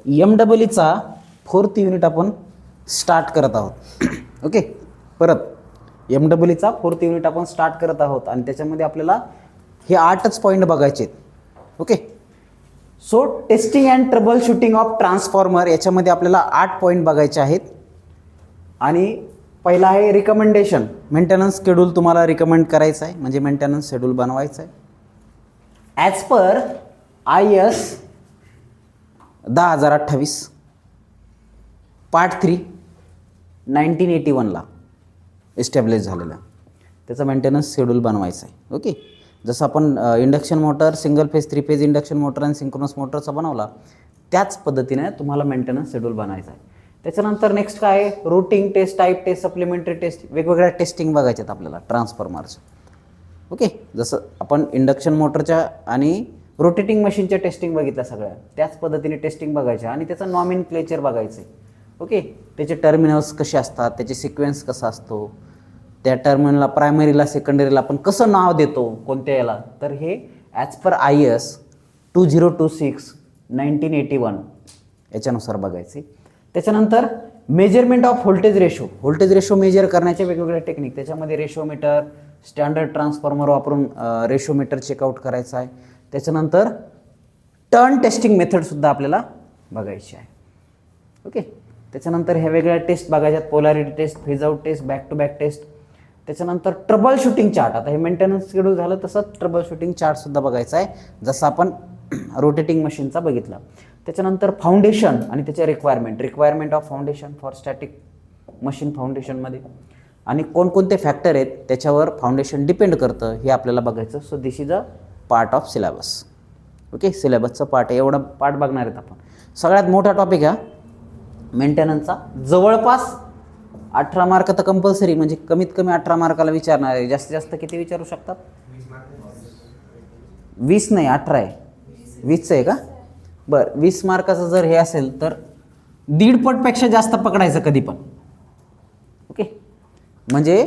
MEEचा 4th unit आपण start करत आहोत. ओके, परत MEEचा 4th युनिट आपण स्टार्ट करत आहोत आणि त्याच्यामध्ये आपल्याला हे 8च पॉईंट बघायचे आहेत. Okay, so testing and troubleshooting of transformer, याच्यामध्ये आपल्याला 8 पॉईंट बघायचे आहेत. आणि पहिला आहे रिकमेंडेशन. मेंटेनन्स शेड्यूल तुम्हाला रिकमेंड करायचं आहे, म्हणजे मेंटेनन्स शेड्यूल बनवायचं आहे ॲज पर IS 10,028 पार्ट 3 1981ला एस्टॅब्लिश झालेला. त्याचा मेंटेनन्स शेड्यूल बनवायचा आहे. ओके, जसं आपण induction motor, single phase, 3 phase induction motor आणि सिंक्रोनस मोटरचा बनवला, त्याच पद्धतीने तुम्हाला मेंटेनन्स शेड्यूल बनायचा आहे. त्याच्यानंतर नेक्स्ट काय आहे, routine test, type test, supplementary test, वेगवेगळ्या टेस्टिंग बघायच्यात आपल्याला ट्रान्सफॉर्मरचं. ओके, जसं आपण इंडक्शन मोटरच्या आणि रोटेटिंग मशीनच्या टेस्टिंग बघितल्या सगळ्या, त्याच पद्धतीने टेस्टिंग बघायच्या आणि त्याचं नॉमेनक्लेचर बघायचं. ओके, त्याचे टर्मिनल्स कसे असतात, त्याचे सिक्वेन्स कसा असतो, त्या टर्मिनलला प्रायमरीला सेकंडरीला आपण कसं नाव देतो कोणत्या याला, तर हे ॲज पर IS 2026 1981 याच्यानुसार बघायचे. त्याच्यानंतर measurement of voltage ratio, voltage ratio measure करण्याचे वेगवेगळ्या टेक्निक, त्याच्यामध्ये रेशोमीटर, स्टँडर्ड ट्रान्सफॉर्मर वापरून रेशोमीटर चेकआउट करायचा आहे. त्याच्यानंतर टर्न टेस्टिंग मेथडसुद्धा आपल्याला बघायची आहे. ओके, त्याच्यानंतर ह्या वेगळ्या टेस्ट बघायच्यात, polarity test, phase out test, back to back test. त्याच्यानंतर ट्रबल शूटिंग चार्ट, आता हे मेंटेनन्स शेड्यूल झालं तसंच ट्रबल शूटिंग चार्टसुद्धा बघायचा आहे, जसं आपण रोटेटिंग मशीनचा बघितला. त्याच्यानंतर फाउंडेशन आणि त्याच्या requirement of foundation for static machine फाउंडेशनमध्ये, आणि कोणकोणते फॅक्टर आहेत त्याच्यावर फाउंडेशन डिपेंड करतं हे आपल्याला बघायचं. So this is a part of syllabus. Okay, सिलेबसचं पार्ट आहे, एवढा पार्ट बघणार आहेत आपण. सगळ्यात मोठा टॉपिक आहे मेंटेनन्सचा, जवळपास 18 मार्क तर कंपल्सरी, म्हणजे कमीत कमी 18 मार्काला विचारणार आहे. जास्तीत जास्त किती विचारू शकतात? 20 नाही, 18 आहे. 20चं आहे का? बरं, 20 मार्काचं जर हे असेल तर 1.5 पटपेक्षा जास्त पकडायचं कधी पण. ओके, म्हणजे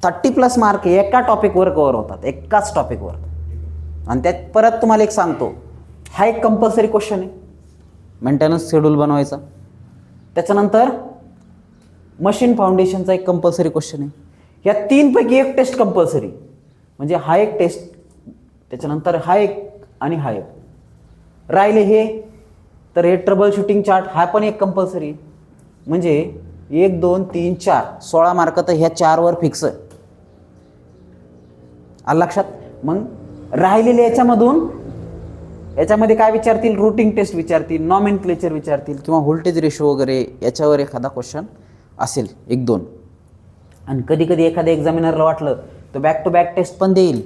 30+ मार्क एका टॉपिकवर कवर होतात, एकाच टॉपिकवर. आणि त्यात परत तुम्हाला एक सांगतो, हा एक कंपल्सरी क्वेश्चन आहे मेंटेनन्स शेड्यूल बनवायचा. त्याच्यानंतर मशीन फाउंडेशनचा एक कंपल्सरी क्वेश्चन आहे. या 3पैकी एक टेस्ट कंपल्सरी, म्हणजे हा एक टेस्ट, त्याच्यानंतर हा एक आणि हा एक. राहिले हे, तर हे ट्रबल शूटिंग चार्ट हा पण एक कंपल्सरी, म्हणजे 1 2 3 4 16 मार्क तर ह्या 4वर फिक्स आहे. आलं लक्षात? मग राहिलेले याच्यामध्ये काय विचारतील, रूटिंग टेस्ट विचारतील, नॉमेनक्लेचर विचारतील, किंवा व्होल्टेज रेशो वगैरे याच्यावर एखादा क्वेश्चन असेल 1-2. आणि कधी कधी एखाद्या एक्झामिनरला वाटलं तर बॅक टू बॅक टेस्ट पण देईल,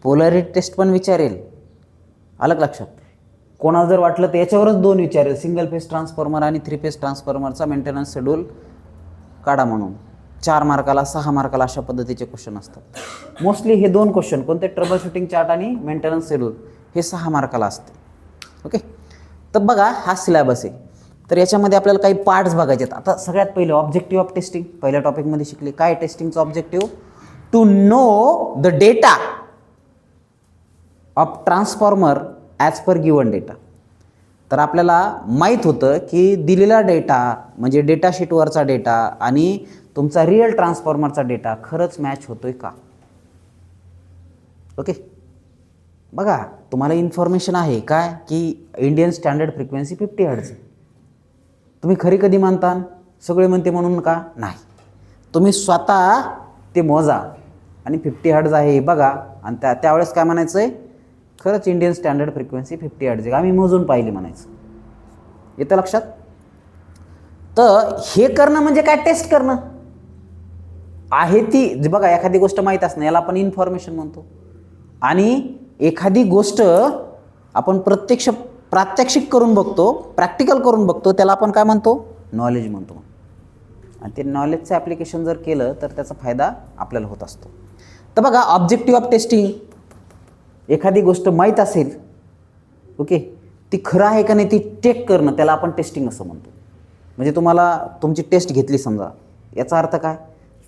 पोलॅरिटी टेस्ट पण विचारेल. आलं लक्षात? कोणाला जर वाटलं तर याच्यावरच 2 विचारेल, सिंगल फेज ट्रान्सफॉर्मर आणि 3 फेज ट्रान्सफॉर्मरचा मेंटेनन्स शेड्यूल काढा म्हणून. 4 मार्काला, 6 मार्काला अशा पद्धतीचे क्वेश्चन असतात. मोस्टली हे 2 क्वेश्चन, कोणते, ट्रबल शूटिंग चार्ट आणि मेंटेनन्स शेड्यूल, हे 6 मार्काला असते. ओके, तर बघा हा सिलेबस आहे. तर याच्यामध्ये आपल्याला काही पार्ट्स बघायचे आहेत. आता सगळ्यात पहिले ऑब्जेक्टिव्ह ऑफ टेस्टिंग, पहिल्या टॉपिकमध्ये शिकले. काय टेस्टिंगचं objective? To know the data of transformer as per given data. तर आपल्याला माहीत होतं की दिलेला डेटा, म्हणजे डेटा शीटवरचा डेटा आणि तुमचा रिअल ट्रान्सफॉर्मरचा डेटा खरंच मॅच होतोय का. ओके, बघा तुम्हाला इन्फॉर्मेशन आहे काय की इंडियन स्टँडर्ड फ्रिक्वेन्सी 50 हर्ट्झ. तुम्ही खरी कधी मानता? सगळे म्हणते म्हणून का? नाही, तुम्ही स्वतः ते मोजा आणि 50 हर्ट्झ आहे हे बघा, आणि त्यावेळेस काय म्हणायचं आहे, खरंच इंडियन स्टँडर्ड फ्रिक्वेन्सी 50 हर्ट्झ आहे, आम्ही मोजून पाहिली म्हणायचं. येतं लक्षात? तर हे करणं म्हणजे काय, टेस्ट करणं आहे. ती बघा, एखादी गोष्ट माहीत असणं याला आपण इन्फॉर्मेशन म्हणतो, आणि एखादी गोष्ट आपण प्रात्यक्षिक करून बघतो, प्रॅक्टिकल करून बघतो, त्याला आपण काय म्हणतो, नॉलेज म्हणतो. आणि ते नॉलेजचं ॲप्लिकेशन जर केलं तर त्याचा फायदा आपल्याला होत असतो. तर बघा, ऑब्जेक्टिव्ह ऑफ टेस्टिंग, एखादी गोष्ट माहीत असेल, ओके, ती खरं आहे का नाही ती चेक करणं, त्याला आपण टेस्टिंग असं म्हणतो. म्हणजे तुम्हाला तुमची टेस्ट घेतली समजा, याचा अर्थ काय,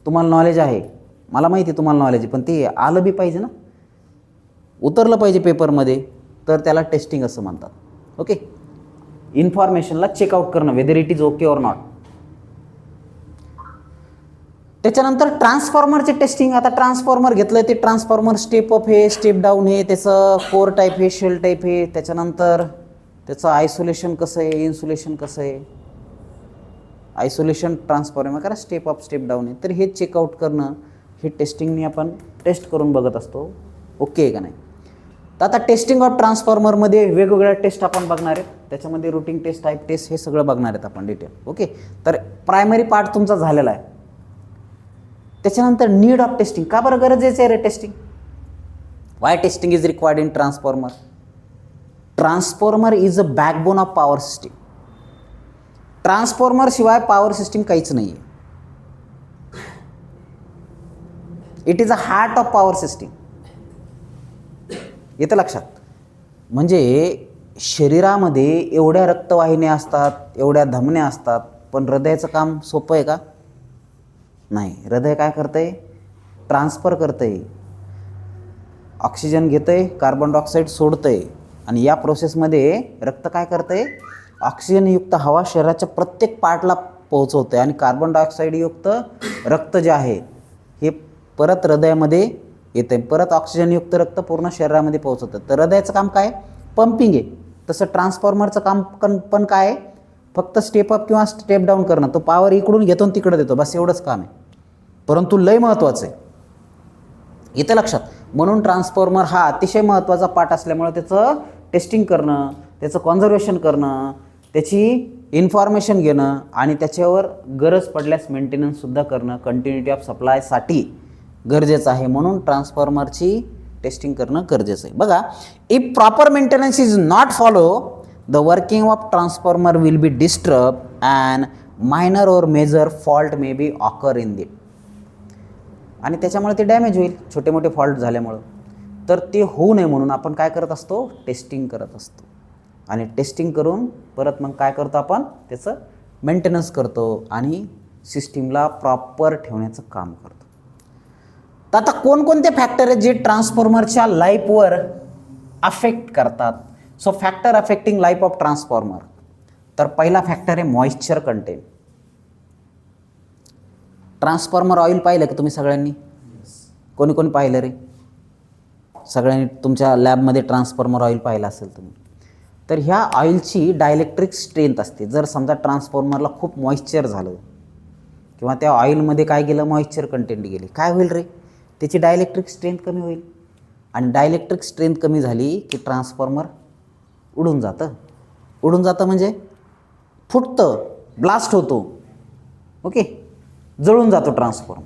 तुम्हाला नॉलेज आहे, मला माहिती आहे तुम्हाला नॉलेज आहे, पण ते आलं बी पाहिजे ना, उतरलं पाहिजे पेपरमध्ये, तर त्याला टेस्टिंग असं म्हणतात. ओके, इन्फॉर्मेशनला चेकआउट करणं whether it is okay or not. त्याच्यानंतर ट्रान्सफॉर्मरचे टेस्टिंग. आता ट्रान्सफॉर्मर घेतलं ते ट्रान्सफॉर्मर स्टेप अप हे स्टेप डाऊन हे त्याचं कोर टाईप हे शेल टाईप हे त्याच्यानंतर त्याचं आयसोलेशन कसं आहे इन्सुलेशन कसं आहे. आयसोलेशन ट्रान्सफॉर्मर करा स्टेप अप स्टेप डाऊन आहे तर हे चेकआउट करणं हे टेस्टिंगने आपण टेस्ट करून बघत असतो ओके आहे का नाही. तर आता टेस्टिंग ऑफ ट्रान्सफॉर्मरमध्ये वेगवेगळ्या टेस्ट आपण बघणार आहेत. त्याच्यामध्ये रुटीन टेस्ट टाईप टेस्ट हे सगळं बघणार आहेत आपण डिटेल. ओके तर प्रायमरी पार्ट तुमचा झालेला आहे. त्याच्यानंतर नीड ऑफ टेस्टिंग. का बरं गरजेचं आहे रे testing. Why testing is required in transformer. Transformer is a backbone of power system. Transformer शिवाय पॉवर सिस्टीम काहीच नाही आहे. It is a heart of power system. येतं लक्षात. म्हणजे शरीरामध्ये एवढ्या रक्तवाहिन्या असतात एवढ्या धमन्या असतात पण हृदयाचं काम सोपं आहे का नाही. हृदय काय करतंय ट्रान्सफर करतंय ऑक्सिजन घेतंय कार्बन डायऑक्साईड सोडतंय आणि या प्रोसेसमध्ये रक्त काय करतंय ऑक्सिजनयुक्त हवा शरीराच्या प्रत्येक पार्टला पोहोचवतंय आणि कार्बन डायऑक्साईडयुक्त रक्त जे आहे हे परत हृदयामध्ये येतं परत ऑक्सिजनयुक्त रक्त पूर्ण शरीरामध्ये पोहोचवतं. तर हृदयाचं काम काय पंपिंग आहे. तसं ट्रान्सफॉर्मरचं काम पण काय आहे फक्त स्टेप अप किंवा स्टेप डाऊन करणं. तो पॉवर इकडून घेतो आणि तिकडं देतो बस एवढंच काम आहे. परंतु लय महत्त्वाचं आहे इथं लक्षात. म्हणून ट्रान्सफॉर्मर हा अतिशय महत्त्वाचा पार्ट असल्यामुळे त्याचं टेस्टिंग करणं त्याचं कॉन्झर्वेशन करणं त्याची इन्फॉर्मेशन घेणं आणि त्याच्यावर गरज पडल्यास मेंटेनन्ससुद्धा करणं कंटिन्युटी ऑफ सप्लायसाठी गरजेचं आहे. म्हणून ट्रान्सफॉर्मरची टेस्टिंग करणं गरजेचं आहे. बघा if proper maintenance is not follow the working of transformer will be disturb and minor और major fault may be occur in it. आणि त्याच्यामुळे ते डॅमेज होईल छोटे मोठे फॉल्ट झाल्यामुळं. तर ते होऊ नये म्हणून आपण काय करत असतो टेस्टिंग करत असतो आणि टेस्टिंग करून परत मग काय करतो आपण त्याचं मेंटेनन्स करतो आणि सिस्टीमला प्रॉपर ठेवण्याचं काम करतो. तर आता कोणकोणते फॅक्टर आहेत जे ट्रान्सफॉर्मरच्या लाईफवर अफेक्ट करतात. So factor affecting life of transformer. तर पहिला फॅक्टर आहे मॉइश्चर कंटेंट. ट्रान्सफॉर्मर ऑइल पाहिलं का तुम्ही सगळ्यांनी कोणी कोणी पाहिलं रे सगळ्यांनी तुमच्या लॅबमध्ये ट्रान्सफॉर्मर ऑइल पाहिलं असेल तुम्ही. तर ह्या ऑइलची डायलेक्ट्रिक स्ट्रेंथ असते. जर समजा ट्रान्सफॉर्मरला खूप मॉइश्चर झालं किंवा त्या ऑइलमध्ये काय गेलं मॉइश्चर कंटेंट गेले काय होईल रे त्याची डायलेक्ट्रिक स्ट्रेंथ कमी होईल आणि डायलेक्ट्रिक स्ट्रेंथ कमी झाली की ट्रान्सफॉर्मर उडून जातं. उडून जातं म्हणजे फुटतं ब्लास्ट होतो ओके जळून जातो ट्रान्सफॉर्मर.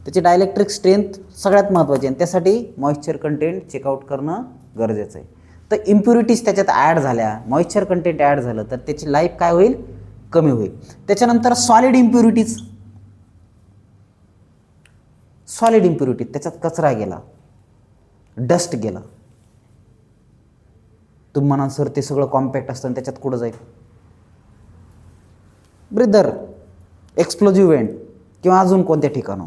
त्याची डायलेक्ट्रिक स्ट्रेंथ सगळ्यात महत्त्वाची आहे त्यासाठी मॉइश्चर कंटेंट चेकआउट करणं गरजेचं आहे. तर इम्प्युरिटीज त्याच्यात ॲड झाल्या मॉइश्चर कंटेंट ॲड झालं तर त्याची लाईफ काय होईल कमी होईल. त्याच्यानंतर सॉलिड इम्प्युरिटीज त्याच्यात कचरा गेला डस्ट गेला. तुम्ही म्हणाल सर ते सगळं कॉम्पॅक्ट असतं आणि त्याच्यात कुठं जाईल ब्रिदर एक्सप्लोजिव्ह वेंट किंवा अजून कोणत्या ठिकाणं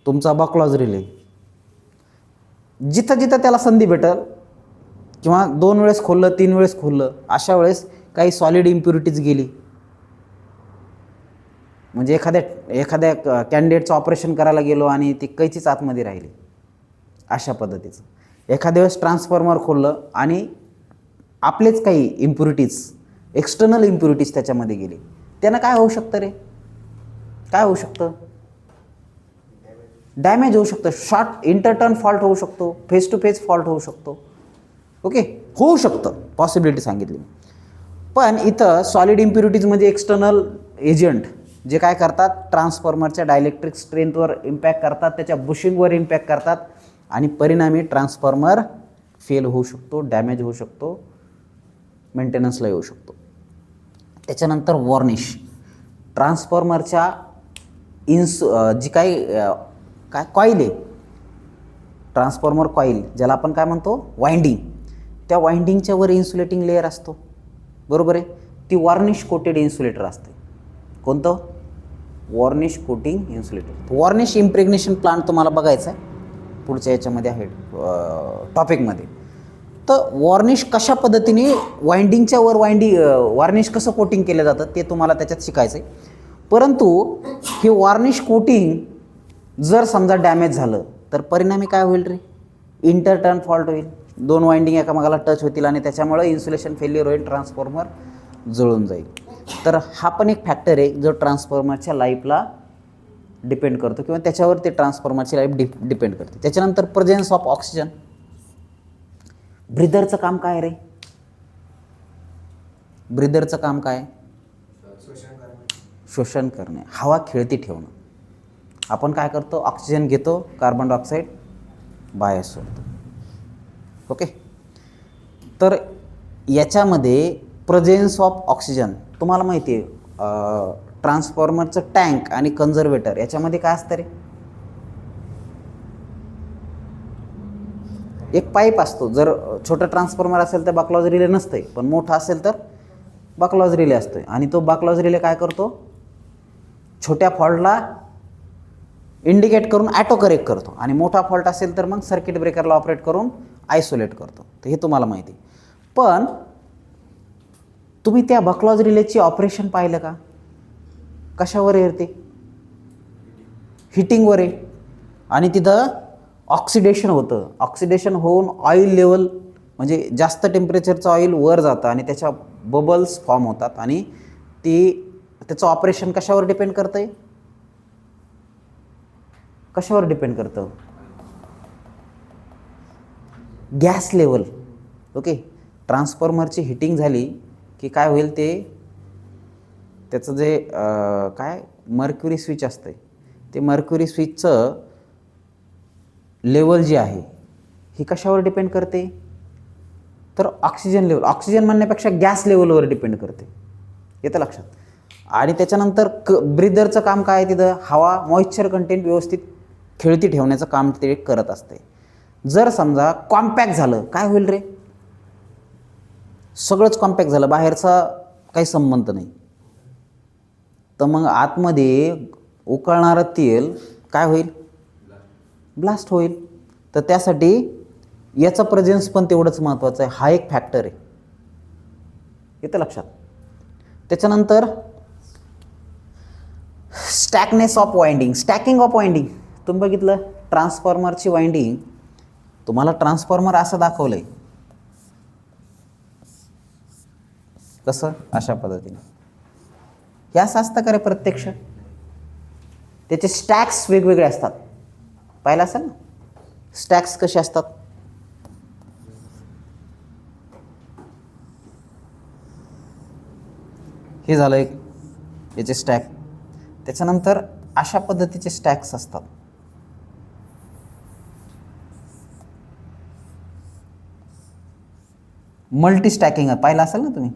तुमचा बकलॉज रिले जिथं जिथं त्याला संधी भेटल किंवा 2 वेळेस खोललं 3 वेळेस खोललं अशा वेळेस काही सॉलिड इम्प्युरिटीज गेली म्हणजे एखाद्या कॅन्डिडेटचं ऑपरेशन करायला गेलो आणि ती कैचीच आतमध्ये राहिली अशा पद्धतीचं. एखाद्या वेळेस ट्रान्सफॉर्मर खोललं आणि आपलेच काही इम्प्युरिटीज एक्सटर्नल इम्प्युरिटीज त्याच्यामध्ये गेली त्यानं काय होऊ शकतं रे काय होऊ शकतं डॅमेज होऊ शकतं शॉर्ट इंटरटर्न फॉल्ट होऊ शकतो फेस टू फेस फॉल्ट होऊ शकतो ओके होऊ शकतं पॉसिबिलिटी सांगितली. पण इथं सॉलिड इम्प्युरिटीजमध्ये एक्सटर्नल एजंट जे काय करतात ट्रान्सफॉर्मरच्या डायलेक्ट्रिक स्ट्रेंथवर इम्पॅक्ट करतात त्याच्या बुशिंगवर इम्पॅक्ट करतात आणि परिणामी ट्रान्सफॉर्मर फेल होऊ शकतो डॅमेज होऊ शकतो मेंटेनन्सला येऊ शकतो. त्याच्यानंतर वॉर्निश ट्रान्सफॉर्मरच्या जी काय कॉईल आहे ट्रान्सफॉर्मर कॉईल ज्याला आपण काय म्हणतो वाइंडिंग त्या वाइंडिंगच्या वर इन्सुलेटिंग लेअर असतो बरोबर आहे. ती वॉर्निश कोटेड इन्सुलेटर असते. कोणतं varnish coating insulator. Varnish impregnation plant तुम्हाला बघायचं आहे पुढच्या याच्यामध्ये आहे टॉपिकमध्ये. तर वॉर्निश कशा पद्धतीने वाइंडिंगच्या वर वॉर्निश कसं कोटिंग केलं जातं ते तुम्हाला त्याच्यात शिकायचं आहे. परंतु हे वॉर्निश कोटिंग जर समजा डॅमेज झालं तर परिणामी काय होईल रे, इंटरटर्न फॉल्ट होईल, दोन वाइंडिंग एकामेकाला टच होतील आणि त्याच्यामुळे इन्सुलेशन फेल्युअर होईल, ट्रान्सफॉर्मर जळून जाईल. तर हा पण एक फॅक्टर आहे जो ट्रान्सफॉर्मरच्या लाईफला डिपेंड करतो किंवा त्याच्यावर ते ट्रान्सफॉर्मरची लाईफ डिपेंड करते. त्याच्यानंतर प्रेझेन्स ऑफ ऑक्सिजन. ब्रीदरचं काम काय रे, ब्रीदरचं काम काय, शोषण करणे, हवा खेळती ठेवणं. आपण काय करतो, ऑक्सिजन घेतो, कार्बन डायऑक्साईड बाहेर सोडतो. ओके, तर याच्यामध्ये प्रेझेन्स ऑफ ऑक्सिजन तुम्हाला माहिती आहे, ट्रान्सफॉर्मरचं टँक आणि कन्झर्वेटर याच्यामध्ये काय असतं रे, एक पाईप असतो. जर छोटं ट्रान्सफॉर्मर असेल तर बॅकलॉज रिले नसते, पण मोठा असेल तर बॅकलॉज रिले असतो. आणि तो बॅकलॉज रिले काय करतो, छोट्या फॉल्टला इंडिकेट करून ॲटो करेक्ट करतो आणि मोठा फॉल्ट असेल तर मग सर्किट ब्रेकरला ऑपरेट करून आयसोलेट करतो. तर हे तुम्हाला माहिती. पण तुम्ही त्या बॅकलॉज रिलेची ऑपरेशन पाहिलं का, कशावर येते, हिटिंगवर आहे. आणि तिथं ऑक्सिडेशन होतं, ऑक्सिडेशन होऊन ऑइल लेवल म्हणजे जास्त टेम्परेचरचं ऑइल वर जातं आणि त्याच्या बबल्स फॉर्म होतात आणि त्याचं ऑपरेशन कशावर डिपेंड करतं आहे, कशावर डिपेंड करतं, गॅस लेवल. ओके, ट्रान्सफॉर्मरची हिटिंग झाली की काय होईल, त्याचं जे काय मर्क्युरी स्विच असतं ते मर्क्युरी स्विचचं लेवल जी आहे ही कशावर डिपेंड करते, तर ऑक्सिजन लेवल, ऑक्सिजन म्हणण्यापेक्षा गॅस लेवलवर डिपेंड करते. येतं लक्षात. आणि त्याच्यानंतर ब्रीदरचं काम काय आहे, तिथं हवा मॉइश्चर कंटेंट व्यवस्थित खेळती ठेवण्याचं काम ते करत असते. जर समजा कॉम्पॅक्ट झालं काय होईल रे, सगळंच कॉम्पॅक्ट झालं, बाहेरचा काही संबंध नाही, तर मग आतमध्ये उकळणारं तेल काय होईल, ब्लास्ट होईल. तर त्यासाठी याचा प्रेझेन्स पण तेवढंच महत्त्वाचं आहे. हा एक फॅक्टर आहे, येतं लक्षात. त्याच्यानंतर slackness of winding, stacking of winding. तुम्ही बघितलं ट्रान्सफॉर्मरची वाइंडिंग, तुम्हाला ट्रान्सफॉर्मर असं दाखवलं आहे, कसं, अशा पद्धतीने. हे असं असतं का रे प्रत्यक्ष, त्याचे स्टॅक्स वेगवेगळे असतात, पाहिलं असेल ना स्टॅक्स कसे असतात. हे झालं एक याचे स्टॅक. त्याच्यानंतर अशा पद्धतीचे स्टॅक्स असतात. मल्टी स्टॅकिंग पाहिलं असेल ना तुम्ही.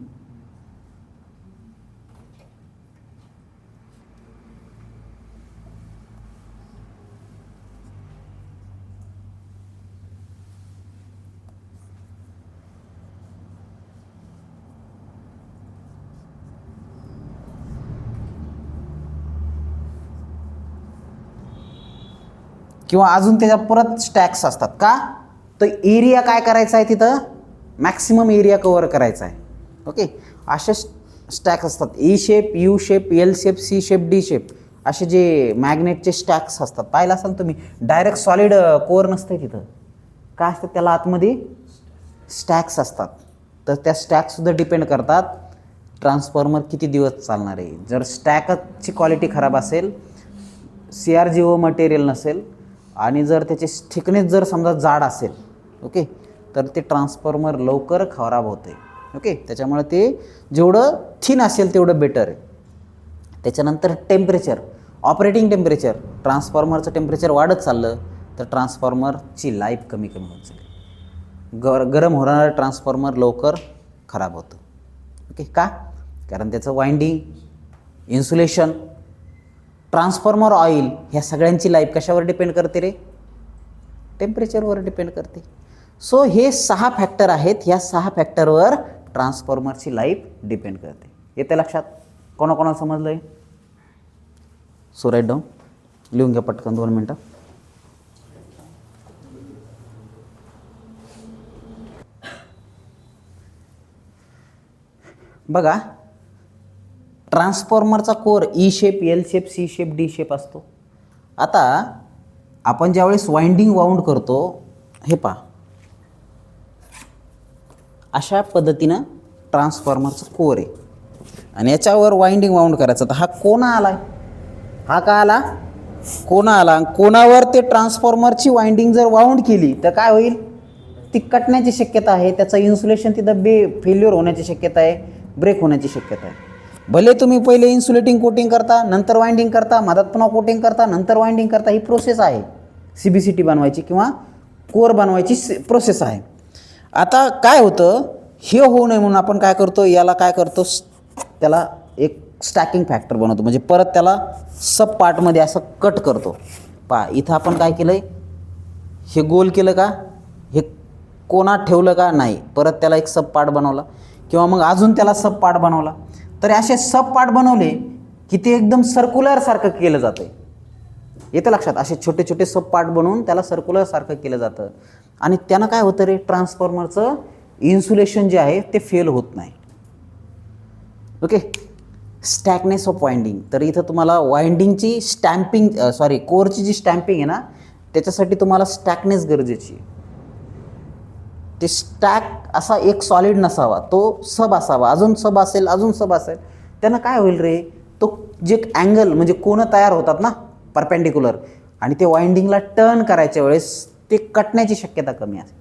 किंवा अजून त्याच्या परत स्टॅक्स असतात का, तर एरिया काय करायचा आहे, तिथं मॅक्सिमम एरिया कव्हर करायचा आहे. ओके, असे स्टॅक्स असतात, E shape, U shape, L shape, C shape, D shape, असे जे मॅग्नेटचे स्टॅक्स असतात. पाहिलं असाल तुम्ही, डायरेक्ट सॉलिड कोअर नसतं तिथं, काय असतं त्याला आतमध्ये स्टॅक्स असतात. तर त्या स्टॅक्ससुद्धा डिपेंड करतात ट्रान्सफॉर्मर किती दिवस चालणार आहे. जर स्टॅकची क्वालिटी खराब असेल, CRGO मटेरियल नसेल आणि जर त्याची थिकनेस जर समजा जाड असेल, ओके, तर ते ट्रान्सफॉर्मर लवकर खराब होते. ओके, त्याच्यामुळे ते जेवढं थिन असेल तेवढं बेटर आहे. त्याच्यानंतर टेम्परेचर, ऑपरेटिंग टेम्परेचर, ट्रान्सफॉर्मरचं टेम्परेचर वाढत चाललं तर ट्रान्सफॉर्मरची लाईफ कमी कमी होत चालेल. गरम होणारं ट्रान्सफॉर्मर लवकर खराब होतं. ओके, का, कारण त्याचं वाइंडिंग, इन्सुलेशन, ट्रान्सफॉर्मर ऑइल, ह्या सगळ्यांची लाईफ कशावर डिपेंड करते रे, टेम्परेचरवर डिपेंड करते. सो हे 6 फॅक्टर आहेत, ह्या 6 फॅक्टरवर ट्रान्सफॉर्मरची लाईफ डिपेंड करते. येते लक्षात, कोणाकोणाला समजलं आहे. सो राईट डाऊन, लिहून घ्या पटकन 2 मिनटं. बघा, ट्रान्सफॉर्मरचा core E shape, L shape, C shape, D shape असतो. आता आपण ज्यावेळेस वाइंडिंग वाऊंड करतो, हे पहा, अशा पद्धतीनं ट्रान्सफॉर्मरचा कोर आहे आणि याच्यावर वाइंडिंग वाऊंड करायचं. तर हा कोना आला आहे, हा का आला, कोना आला. कोनावर ते ट्रान्सफॉर्मरची वाइंडिंग जर वाऊंड केली तर काय होईल, ती कटण्याची शक्यता आहे, त्याचं इन्सुलेशन तिथं फेल्युअर होण्याची शक्यता आहे, ब्रेक होण्याची शक्यता आहे. भले तुम्ही पहिले इन्सुलेटिंग कोटिंग करता, नंतर वाइंडिंग करता, मधात पुन्हा कोटिंग करता, नंतर वाइंडिंग करता, ही प्रोसेस आहे CBCT बनवायची किंवा कोर बनवायची प्रोसेस आहे. आता काय होतं, हे होऊ नये म्हणून आपण काय करतो, याला काय करतो, त्याला एक स्टॅकिंग फॅक्टर बनवतो, म्हणजे परत त्याला सब पार्टमध्ये असं कट करतो. पहा, इथं आपण काय केलं आहे, हे गोल केलं का, हे कोणात ठेवलं का, नाही, परत त्याला एक सब पार्ट बनवला किंवा मग अजून त्याला सब पार्ट बनवला. तर असे सब पार्ट बनवले की ते एकदम सर्क्युलर सारखं केलं जातं. येतं लक्षात, असे छोटे छोटे सब पार्ट बनवून त्याला सर्क्युलर सारखं केलं जातं आणि त्यानं काय होतं रे, ट्रान्सफॉर्मरचं इन्सुलेशन जे आहे ते फेल होत नाही. ओके. स्टॅकनेस ऑफ वाइंडिंग, तर इथं तुम्हाला वाइंडिंगची स्टॅम्पिंग, कोरची जी स्टॅम्पिंग आहे ना, त्याच्यासाठी तुम्हाला स्टॅकनेस गरजेची आहे. ते स्टॅक असा एक सॉलिड नसावा, तो सब असावा, अजून सब असेल, अजून सब असेल. त्यानं काय होईल रे, तो जे अँगल म्हणजे कोनं तयार होतात ना परपेंडिक्युलर, आणि ते वाइंडिंगला टर्न करायच्या वेळेस ते कटण्याची शक्यता कमी असते.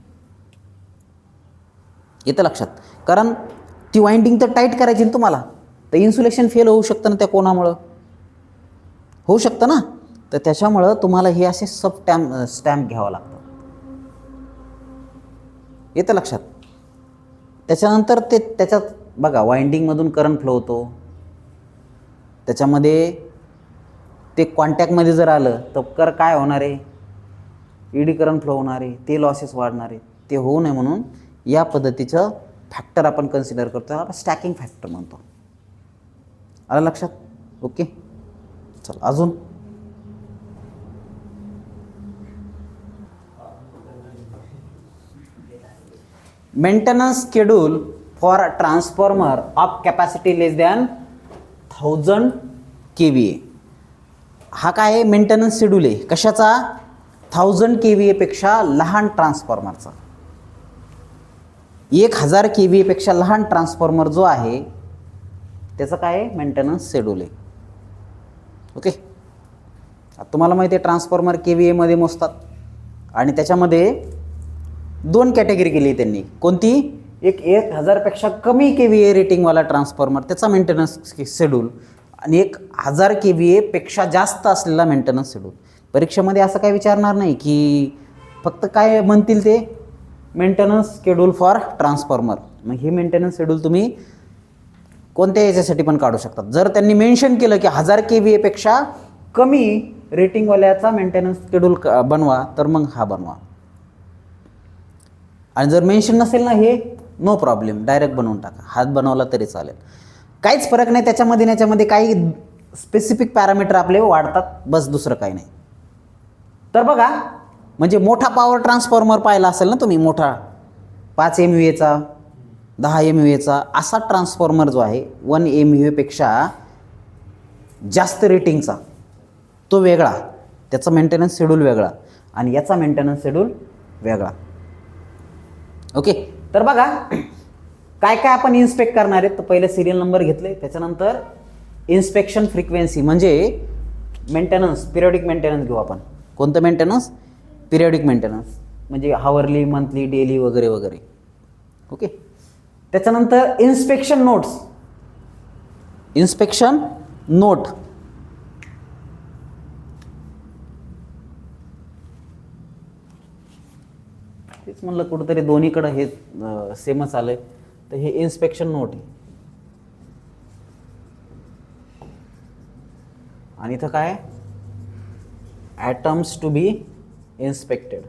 येतं लक्षात, कारण ती वाइंडिंग तर टाईट करायची ना तुम्हाला, तर इन्सुलेशन फेल होऊ शकतं ना, त्या कोणामुळं होऊ शकतं ना. तर त्याच्यामुळं तुम्हाला हे असे सब स्टॅम्प घ्यावं लागतं. येतं लक्षात. त्याच्यानंतर ते त्याच्यात बघा, वाइंडिंगमधून करंट फ्लो होतो, त्याच्यामध्ये ते कॉन्टॅक्टमध्ये जर आलं तर काय होणार आहे, ईडी करंट फ्लो होणार आहे, ते लॉसेस वाढणार आहे. ते होऊ नये म्हणून या पद्धतीचं फॅक्टर आपण कन्सिडर करतो, आपण स्टॅकिंग फॅक्टर म्हणतो. आलं लक्षात. ओके, चला अजून. Maintenance schedule for transformer of capacity less than 1000 kVA. हा काय आहे, मेंटेनन्स शेड्यूल आहे कशाचा, 1000 kVA पेक्षा लहान ट्रान्सफॉर्मरचा. 1000 kVA पेक्षा लहान ट्रान्सफॉर्मर जो आहे त्याचं काय आहे, मेंटेनन्स शेड्यूल आहे. ओके. तुम्हाला माहिती आहे ट्रान्सफॉर्मर KVA मध्ये मोजतात आणि त्याच्यामध्ये 2 कॅटेगरी केली त्यांनी. कोणती, एक 1000 पेक्षा कमी KVA रेटिंगवाला ट्रान्सफॉर्मर, त्याचा मेंटेनन्स शेड्यूल, आणि 1000 kVA पेक्षा जास्त असलेला मेंटेनन्स शेड्यूल. परीक्षेमध्ये असं काय विचारणार नाही की फक्त काय म्हणतील ते मेंटेनन्स शेड्यूल फॉर ट्रान्सफॉर्मर. मग हे मेंटेनन्स शेड्यूल तुम्ही कोणत्या याच्यासाठी पण काढू शकतात. जर त्यांनी मेन्शन केलं की 1000 kVA पेक्षा कमी रेटिंगवाल्याचा मेंटेनन्स शेड्यूल बनवा, तर मग हा बनवा. आणि जर मेन्शन नसेल ना, हे नो प्रॉब्लेम, डायरेक्ट बनवून टाका, हात बनवला तरी चालेल, काहीच फरक नाही त्याच्यामध्ये. याच्यामध्ये काही स्पेसिफिक पॅरामीटर आपले वाढतात, बस, दुसरं काही नाही. तर बघा, म्हणजे मोठा पॉवर ट्रान्सफॉर्मर पाहिला असेल ना तुम्ही, मोठा 5 MVAचा, 10 MVAचा असा ट्रान्सफॉर्मर जो आहे 1 MVA पेक्षा जास्त रेटिंगचा, तो वेगळा, त्याचा मेंटेनन्स शेड्यूल वेगळा आणि याचा मेंटेनन्स शेड्यूल वेगळा. ओके. तर बघा काय काय आपण इन्स्पेक्ट करणार आहेत. तर पहिले सिरियल नंबर घेतले, त्याच्यानंतर इन्स्पेक्शन फ्रिक्वेन्सी म्हणजे मेंटेनन्स, पिरियडिक मेंटेनन्स घेऊ आपण. कोणतं मेंटेनन्स, पिरियडिक मेंटेनन्स, म्हणजे हावरली, मंथली, डेली वगैरे वगैरे. ओके. त्याच्यानंतर इन्स्पेक्शन नोट्स, इन्स्पेक्शन नोट, तेच म्हणलं कुठंतरी दोन्हीकडं हे सेमच आलंय. तर हे इन्स्पेक्शन नोट आहे आणि इथं काय, ॲटम्स टू बी इन्स्पेक्टेड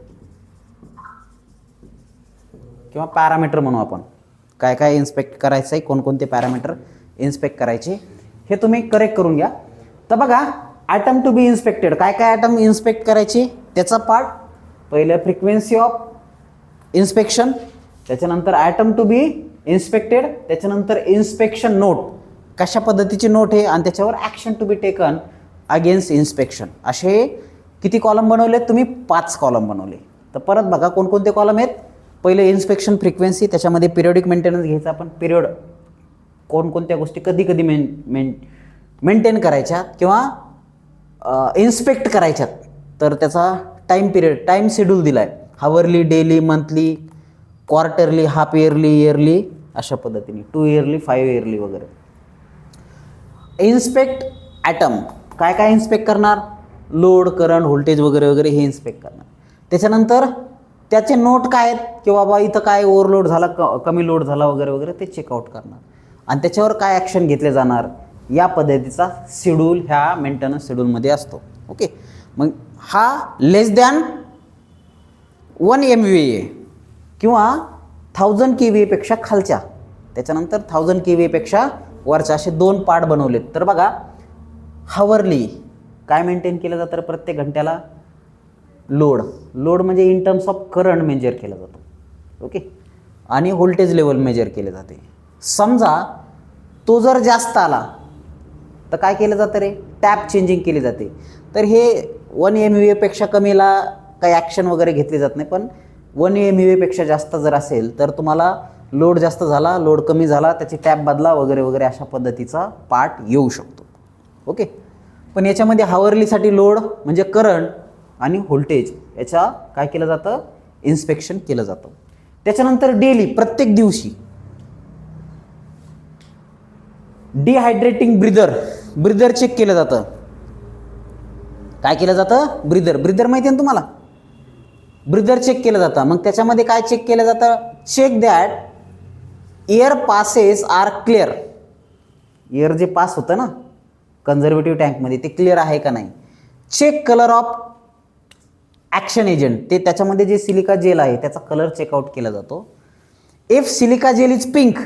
किंवा पॅरामीटर म्हणू आपण. काय काय इन्स्पेक्ट करायचं आहे, कोणकोणते पॅरामीटर इन्स्पेक्ट करायचे हे तुम्ही करेक्ट करून घ्या. तर बघा, ॲटम टू बी इन्स्पेक्टेड, काय काय ॲटम इन्स्पेक्ट करायचे त्याचा पार्ट. पहिलं फ्रिक्वेन्सी ऑफ इन्स्पेक्शन, त्याच्यानंतर ॲटम टू बी इन्स्पेक्टेड, त्याच्यानंतर इन्स्पेक्शन नोट, कशा पद्धतीची नोट आहे आणि त्याच्यावर action to be taken against inspection. असे किती कॉलम बनवले तुम्ही? 5 कॉलम बनवले. तर परत बघा कोणकोणते कॉलम आहेत. पहिले इन्स्पेक्शन फ्रिक्वेन्सी, त्याच्यामध्ये पिरियडिक मेंटेनन्स घ्यायचा आपण. पिरियड कोणकोणत्या गोष्टी कधी कधी मेंटेन करायच्या किंवा इन्स्पेक्ट करायच्यात, तर त्याचा टाईम पिरियड, टाईम शेड्यूल दिला आहे. Hourly, daily, monthly, quarterly, half yearly, yearly, अशा पद्धतीने 2 इयरली, 5 इयरली वगैरे. इन्स्पेक्ट ॲटम, काय काय इन्स्पेक्ट करणार? लोड, करंट, व्होल्टेज वगैरे वगैरे हे इन्स्पेक्ट करणार. त्याच्यानंतर त्याचे नोट काय आहेत की बाबा इथं काय ओव्हरलोड झाला, कमी लोड झाला वगैरे वगैरे ते चेकआउट करणार आणि त्याच्यावर काय ॲक्शन घेतले जाणार, या पद्धतीचा शेड्यूल ह्या मेंटेनन्स शेड्यूलमध्ये असतो. ओके, मग हा लेस दॅन 1 MVA किंवा 1000 kVA पेक्षा खालच्या, त्याच्यानंतर 1000 kVA पेक्षा वरच्या, असे 2 पार्ट बनवलेत. तर बघा हावरली काय मेंटेन केलं जातं? प्रत्येक घंट्याला लोड, लोड म्हणजे in terms of current measure केला जातो. ओके, आणि व्होल्टेज लेवल मेजर केले जाते. समजा तो जर जास्त आला तर काय केलं जातं रे? टॅप चेंजिंग केली जाते. तर हे 1 MVA पेक्षा कमीला काही ॲक्शन वगैरे घेतली जात नाही, पण 1 MVA पेक्षा जास्त जर असेल तर तुम्हाला लोड जास्त झाला, लोड कमी झाला, त्याची टॅप बदला वगैरे वगैरे, अशा पद्धतीचा पार्ट येऊ शकतो. ओके, पण याच्यामध्ये हावरलीसाठी लोड म्हणजे करंट आणि व्होल्टेज याच्या काय केलं जातं? इन्स्पेक्शन केलं जातं. त्याच्यानंतर डेली, प्रत्येक दिवशी डिहायड्रेटिंग ब्रीदर चेक केलं जातं. काय केलं जातं? ब्रीदर माहिती आहे ना तुम्हाला? ब्रीदर चेक केलं जातं. मग त्याच्यामध्ये काय चेक केलं जातं? Check that air passes are clear. Air जे पास होतं ना कन्झर्वेटिव्ह टँकमध्ये ते क्लिअर आहे का नाही. Check colour of action agent, ते त्याच्यामध्ये जे सिलिका जेल आहे त्याचा कलर चेकआउट केला जातो. If silica gel is pink,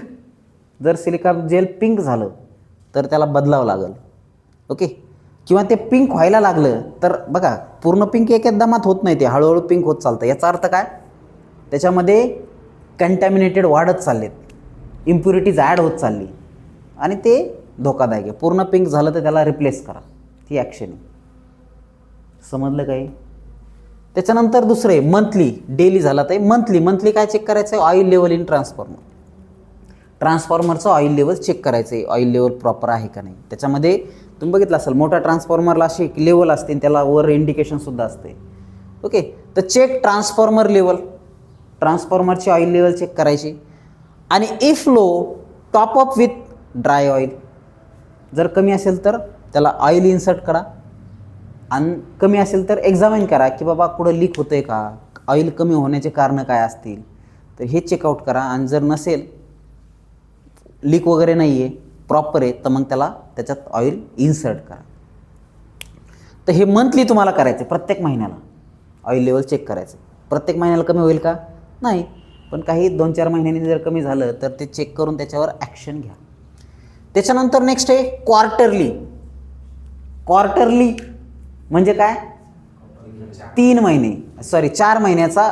जर सिलिका जेल पिंक झालं तर त्याला बदलावं लागेल. ओके, किंवा ते पिंक व्हायला लागलं तर बघा पूर्ण पिंक एकदमात होत नाही, ते हळूहळू पिंक होत चालतं. याचा अर्थ काय? त्याच्यामध्ये कंटॅमिनेटेड वाढत चाललेत, इम्प्युरिटीज ॲड होत चालली आणि ते धोकादायक आहे. पूर्ण पिंक झालं तर त्याला रिप्लेस करा, ती ॲक्शन आहे. समजलं काही? त्याच्यानंतर दुसरे मंथली, डेली झाला तर मंथली काय चेक करायचं आहे? ऑइल लेवल इन ट्रान्सफॉर्मरचं ऑइल लेवल चेक करायचं आहे, ऑइल लेवल प्रॉपर आहे का नाही. त्याच्यामध्ये तुम्ही बघितलं असेल मोठ्या ट्रान्सफॉर्मरला अशी लेवल असते, त्याला वर इंडिकेशनसुद्धा असते. ओके, तर चेक ट्रान्सफॉर्मर लेवल, ट्रान्सफॉर्मरची ऑइल लेवल चेक करायची. आणि if low, top up with dry oil. जर कमी असेल तर त्याला ऑइल इन्सर्ट करा आणि कमी असेल तर एक्झामिन करा की बाबा कुठं लीक होतं आहे का, ऑइल कमी होण्याचे कारणं काय असतील, तर हे चेकआउट करा. आणि जर नसेल, लीक वगैरे नाही आहे, प्रॉपर आहे, तर मग त्याच्यात ऑइल इन्सर्ट करा. तर हे मंथली तुम्हाला करायचं, प्रत्येक महिन्याला ऑइल लेवल चेक करायचं. प्रत्येक महिन्याला कमी होईल का? नाही, पण काही 2-4 महिन्यांनी जर कमी झालं तर ते चेक करून त्याच्यावर ॲक्शन घ्या. त्याच्यानंतर नेक्स्ट आहे क्वार्टरली म्हणजे काय? 4 महिन्याचा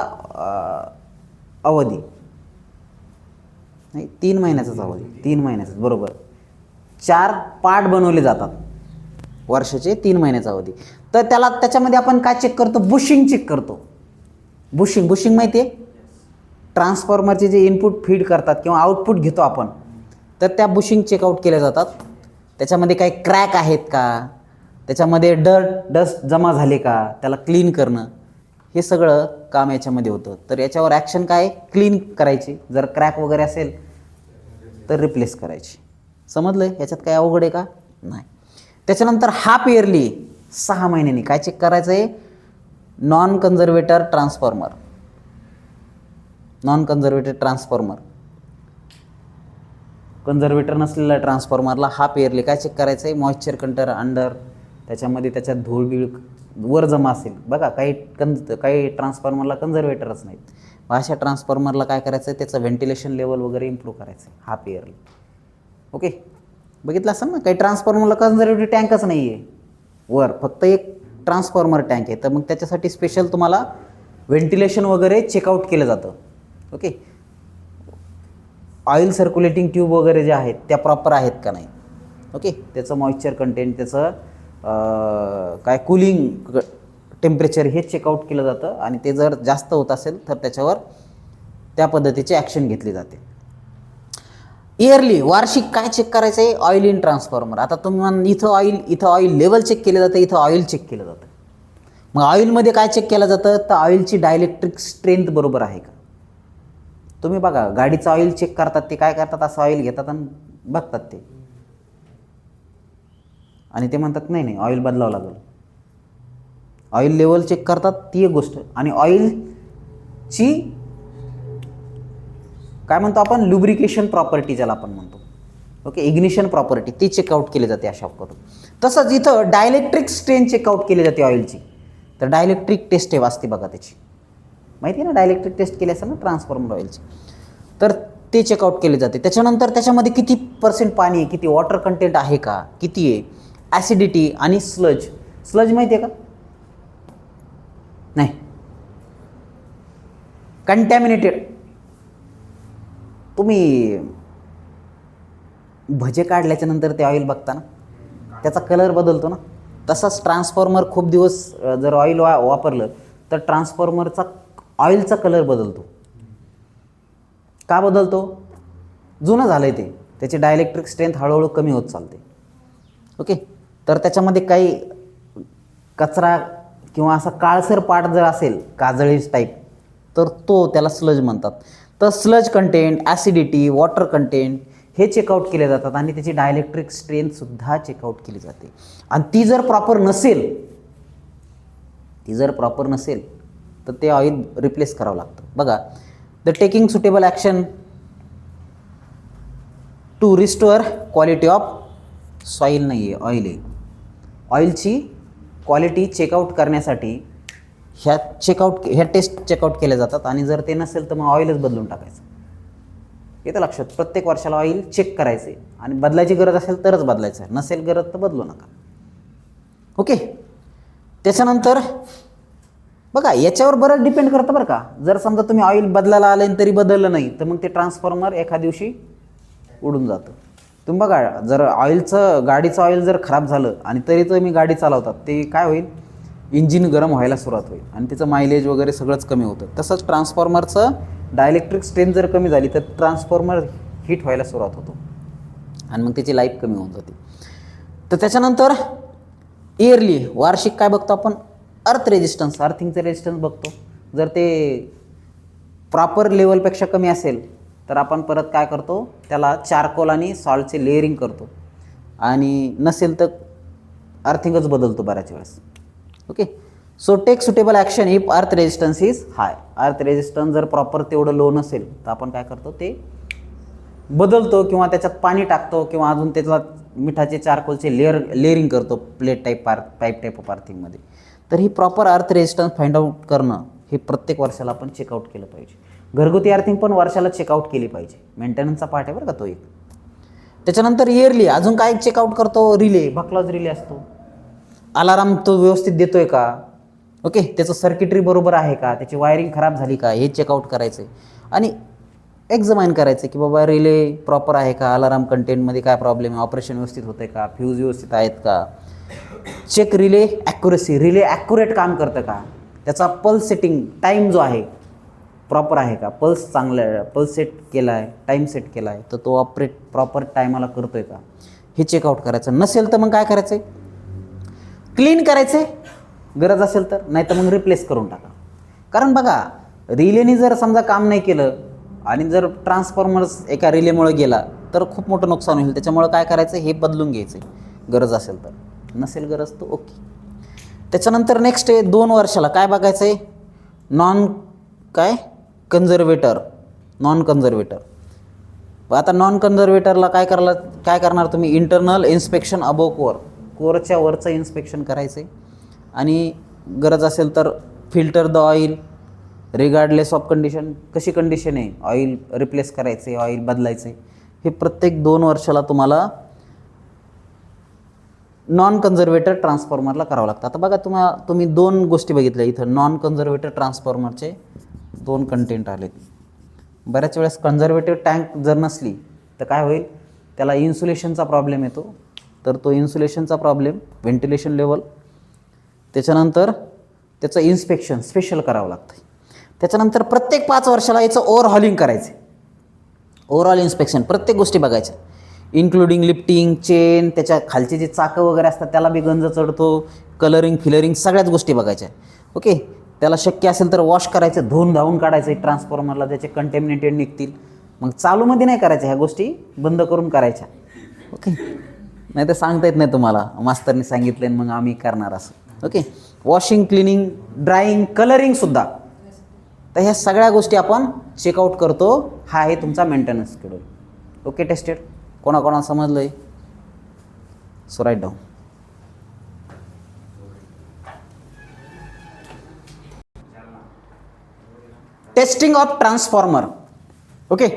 अवधी, नाही 3 महिन्याचाच अवधी, 3 महिन्याचाच बरोबर. 4 पार्ट बनवले जातात वर्षाचे, 3 महिन्याचा अवधी. तर त्याच्यामध्ये आपण काय चेक करतो? बुशिंग चेक करतो. बुशिंग माहिती आहे? ट्रान्सफॉर्मरचे जे इनपुट फीड करतात किंवा आउटपुट घेतो आपण, तर त्या बुशिंग चेकआउट केल्या जातात. त्याच्यामध्ये काही क्रॅक आहेत का, त्याच्यामध्ये डस्ट जमा झाले का, त्याला क्लीन करणं, हे सगळं काम याच्यामध्ये होतं. तर याच्यावर ॲक्शन काय? क्लीन करायची. जर क्रॅक वगैरे असेल तर रिप्लेस करायची. समजलं? याच्यात काय अवघड आहे का? नाही. त्याच्यानंतर हाफ इयरली, 6 महिन्यांनी काय चेक करायचं आहे? नॉन कन्झर्वेटर ट्रान्सफॉर्मर, कन्झर्वेटर नसलेल्या ट्रान्सफॉर्मरला हाफ इयरली काय चेक करायचं आहे? मॉइश्चर कंटेनर अंडर, त्याच्यामध्ये त्याच्यात धूळ बीळ वर जमा असेल. बघा काही ट्रान्सफॉर्मरला कन्झर्वेटरच नाहीत, अशा ट्रान्सफॉर्मरला काय करायचं आहे? त्याचं व्हेंटिलेशन लेवल वगैरे इम्प्रूव्ह करायचं आहे हाफ इयरली. ओके, बघितलं असेल ना, काही ट्रान्सफॉर्मरला कन्झर्वेटिव्ह टँकच नाही आहे वर, फक्त एक ट्रान्सफॉर्मर टँक आहे, तर मग त्याच्यासाठी स्पेशल तुम्हाला व्हेंटिलेशन वगैरे चेकआउट केलं जातं. ओके, ऑइल सर्क्युलेटिंग ट्यूब वगैरे जे आहेत त्या प्रॉपर आहेत का नाही. ओके, त्याचं मॉइश्चर कंटेंट, त्याचं काय कूलिंग टेम्परेचर हे चेकआउट केलं जातं आणि ते जर जास्त होत असेल तर त्याच्यावर त्या पद्धतीची ॲक्शन घेतली जाते. इयरली वार्षिक काय चेक करायचं आहे, ऑइल इन ट्रान्सफॉर्मर. आता तुम्ही इथं ऑइल लेवल चेक केलं जातं, इथं ऑइल चेक केलं जातं. मग ऑइलमध्ये काय चेक केलं जातं, तर ऑइलची डायलेक्ट्रिक स्ट्रेंथ बरोबर आहे का. तुम्ही बघा गाडीचं ऑइल चेक करतात, ते काय करतात, असं ऑइल घेतात आणि बघतात ते, आणि ते म्हणतात नाही ऑइल बदलावं लागेल. ऑइल लेवल चेक करतात ती एक गोष्ट, आणि ऑइलची काय म्हणतो आपण, लुब्रिकेशन प्रॉपर्टी ज्याला आपण म्हणतो. ओके, इग्निशन प्रॉपर्टी ती चेकआउट केली जाते अशा करून. तसंच इथं डायलेक्ट्रिक स्ट्रेंथ चेकआउट केली जाते ऑइलची. तर डायलेक्ट्रिक टेस्ट असते बघा त्याची, माहिती आहे ना, डायलेक्ट्रिक टेस्ट केली असेल ना ट्रान्सफॉर्मर ऑइलची, तर ते चेकआउट केले जाते. त्याच्यानंतर त्याच्यामध्ये किती % पाणी आहे, किती वॉटर कंटेंट आहे का, किती आहे, ॲसिडिटी आणि स्लज. स्लज माहिती आहे का, नाही, कंटॅमिनेटेड. तुम्ही भजे काढल्याच्या नंतर ते ऑइल बघता ना, त्याचा कलर बदलतो ना. तसाच ट्रान्सफॉर्मर खूप दिवस जर ऑइल वापरलं तर ट्रान्सफॉर्मरचा ऑइलचा कलर बदलतो. का बदलतो, जुनं झालं आहे ते, त्याची डायलेक्ट्रिक स्ट्रेंथ हळूहळू कमी होत चालते. ओके, तर त्याच्यामध्ये काही कचरा किंवा असा काळसर पाट जर असेल, काजळी टाईप, तर त्याला स्लज म्हणतात. तर sludge content, acidity, water content हे चेकआउट केले जातात आणि त्याची डायलेक्ट्रिक स्ट्रेंथसुद्धा चेकआउट केली जाते. आणि ती जर प्रॉपर नसेल तर ते ऑइल रिप्लेस करावं लागतं. बघा, the taking suitable action to restore quality of soil नाही आहे, ऑइल आहे. ऑइलची क्वालिटी चेकआउट करण्यासाठी ह्या टेस्ट चेकआउट केल्या जातात, आणि जर ते नसेल तर मग ऑइलच बदलून टाकायचं. येतं लक्षात, प्रत्येक वर्षाला ऑइल चेक करायचे आणि बदलायची गरज असेल तरच बदलायचं आहे, नसेल गरज तर बदलू नका. ओके, त्याच्यानंतर बघा याच्यावर बरंच डिपेंड करतं बरं का. जर समजा तुम्ही ऑइल बदलायला आलं तरी बदललं नाही तर मग ते ट्रान्सफॉर्मर एका दिवशी उडून जातं. तुम्ही बघा, जर गाडीचं ऑइल जर खराब झालं आणि तरी तुम्ही गाडी चालवतात, ते काय होईल, इंजिन गरम व्हायला सुरुवात होईल आणि त्याचं मायलेज वगैरे सगळंच कमी होतं. तसंच ट्रान्सफॉर्मरचं डायलेक्ट्रिक स्ट्रेंथ जर कमी झाली तर ट्रान्सफॉर्मर हीट व्हायला सुरुवात होतो आणि मग त्याची लाईफ कमी होऊन जाते. तर त्याच्यानंतर इयरली वार्षिक काय बघतो आपण, अर्थ रेजिस्टन्स, अर्थिंगचं रेजिस्टन्स बघतो. जर ते प्रॉपर लेवलपेक्षा कमी असेल तर आपण परत काय करतो, त्याला चारकोल आणि सॉल्टचे लेअरिंग करतो, आणि नसेल तर अर्थिंगच बदलतो बऱ्याच वेळेस. Okay, so take suitable action if earth resistance is high. Earth resistance जर प्रॉपर तेवढं लो नसेल तर आपण काय करतो, ते बदलतो किंवा त्याच्यात पाणी टाकतो किंवा अजून त्याला मिठाचे चारकोलचे लेअरिंग करतो पाईप टाईप ऑफ अर्थिंगमध्ये. तर ही प्रॉपर अर्थ रेजिस्टन्स फाइंड आउट करणं हे प्रत्येक वर्षाला आपण चेकआउट केलं पाहिजे. घरगुती अर्थिंग पण वर्षाला चेकआउट केली पाहिजे, मेंटेनन्सचा पार्ट आहे बरं का तो एक. त्याच्यानंतर इयरली अजून काय चेकआउट करतो, रिले, बकलॉज रिले असतो. अलाराम तो व्यवस्थित देतोय का, ओके, त्याचं सर्किटरी बरोबर आहे का, त्याची वायरिंग खराब झाली का, हे चेकआउट करायचं आहे. आणि एक्झामाइन करायचं की बाबा रिले प्रॉपर आहे का, अलाराम कंटेंटमध्ये काय प्रॉब्लेम आहे, ऑपरेशन व्यवस्थित होतं आहे का, फ्यूज व्यवस्थित आहेत का. Check relay accuracy, relay accurate काम करतं का, त्याचा पल्स सेटिंग टाईम जो आहे प्रॉपर आहे का, पल्स चांगला आहे, पल्स सेट केला आहे, टाईम सेट केला आहे, तर तो ऑपरेट प्रॉपर टायमाला करतो आहे का, हे चेकआउट करायचं. नसेल तर मग काय करायचं आहे, क्लीन करायचे गरज असेल तर, नाही तर मग रिप्लेस करून टाका. कारण बघा, रिलेनी जर समजा काम नाही केलं आणि जर ट्रान्सफॉर्मर्स एका रिलेमुळे गेला तर खूप मोठं नुकसान होईल. त्याच्यामुळं काय करायचं, हे बदलून घ्यायचं गरज असेल तर, नसेल गरज तर ओके. त्याच्यानंतर नेक्स्ट आहे 2 वर्षाला काय बघायचं आहे, नॉन कन्झर्वेटर. आता नॉन कन्झर्वेटरला काय करणार तुम्ही, इंटरनल इन्स्पेक्शन अबोव कोरच्या वरचं इन्स्पेक्शन करायचं आहे, आणि गरज असेल तर filter the oil regardless of condition, कशी कंडिशन आहे, ऑइल रिप्लेस करायचे, ऑइल बदलायचे. हे प्रत्येक 2 वर्षाला तुम्हाला नॉन कन्झर्वेटर ट्रान्सफॉर्मरला करावं लागतं. आता बघा, तुम्ही 2 गोष्टी बघितल्या इथं. नॉन कन्झर्वेटर ट्रान्सफॉर्मरचे 2 कंटेंट आलेत. बऱ्याच वेळेस कन्झर्वेटिव्ह टँक जर नसली तर काय होईल, त्याला इन्सुलेशनचा प्रॉब्लेम येतो. तर तो इन्सुलेशनचा प्रॉब्लेम, व्हेंटिलेशन लेवल, त्याच्यानंतर त्याचं इन्स्पेक्शन स्पेशल करावं लागतं. त्याच्यानंतर प्रत्येक 5 वर्षाला याचं ओव्हरहॉलिंग करायचं, ओव्हरऑल इन्स्पेक्शन, प्रत्येक गोष्टी बघायच्या, इन्क्लुडिंग लिफ्टिंग, चेन, त्याच्या खालचे जे चाकं वगैरे असतात त्याला बी गंज चढतो, कलरिंग फिलरिंग सगळ्याच गोष्टी बघायच्या. ओके, त्याला शक्य असेल तर वॉश करायचं, धुवून धावून काढायचं ट्रान्सफॉर्मरला, त्याचे कंटेमिनेटेड निघतील. मग चालूमध्ये नाही करायच्या, ह्या गोष्टी बंद करून करायच्या. ओके, नाही तर सांगता येत नाही तुम्हाला, मास्तरनी सांगितलं मग आम्ही करणार असं. ओके, वॉशिंग, क्लिनिंग, ड्राईंग, कलरिंगसुद्धा. तर ह्या सगळ्या गोष्टी आपण चेकआउट करतो. हा आहे तुमचा मेंटेनन्स शेड्यूल. Okay, tested? कोणाकोणा समजलं आहे? So write down. Testing of transformer. Okay,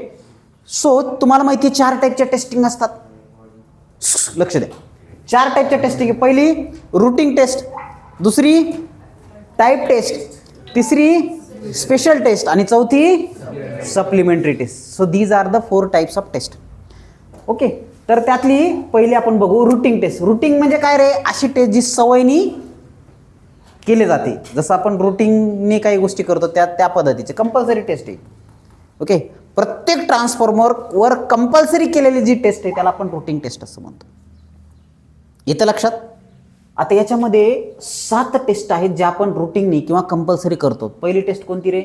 so तुम्हाला माहिती आहे 4 टाईपच्या टेस्टिंग असतात. लक्ष द्या, 4 टाईपच्या टेस्टिंग आहे. पहिली रूटिंग टेस्ट, दुसरी टाईप टेस्ट, तिसरी स्पेशल टेस्ट आणि चौथी supplementary test. So these are the 4 types of test. Okay, तर त्यातली पहिली आपण बघू रूटिंग टेस्ट. रूटिंग म्हणजे काय रे, अशी टेस्ट जी सवयीनी केली जाते. जसं आपण रूटिंगने काही गोष्टी करतो त्या पद्धतीची कंपल्सरी टेस्ट आहे. ओके, प्रत्येक ट्रान्सफॉर्मरवर कंपल्सरी केलेली जी टेस्ट आहे त्याला आपण रूटिंग टेस्ट असं म्हणतो. येतं लक्षात? आता याच्यामध्ये 7 टेस्ट आहेत ज्या आपण रूटिंगनी किंवा कंपल्सरी करतो. पहिली टेस्ट कोणती रे?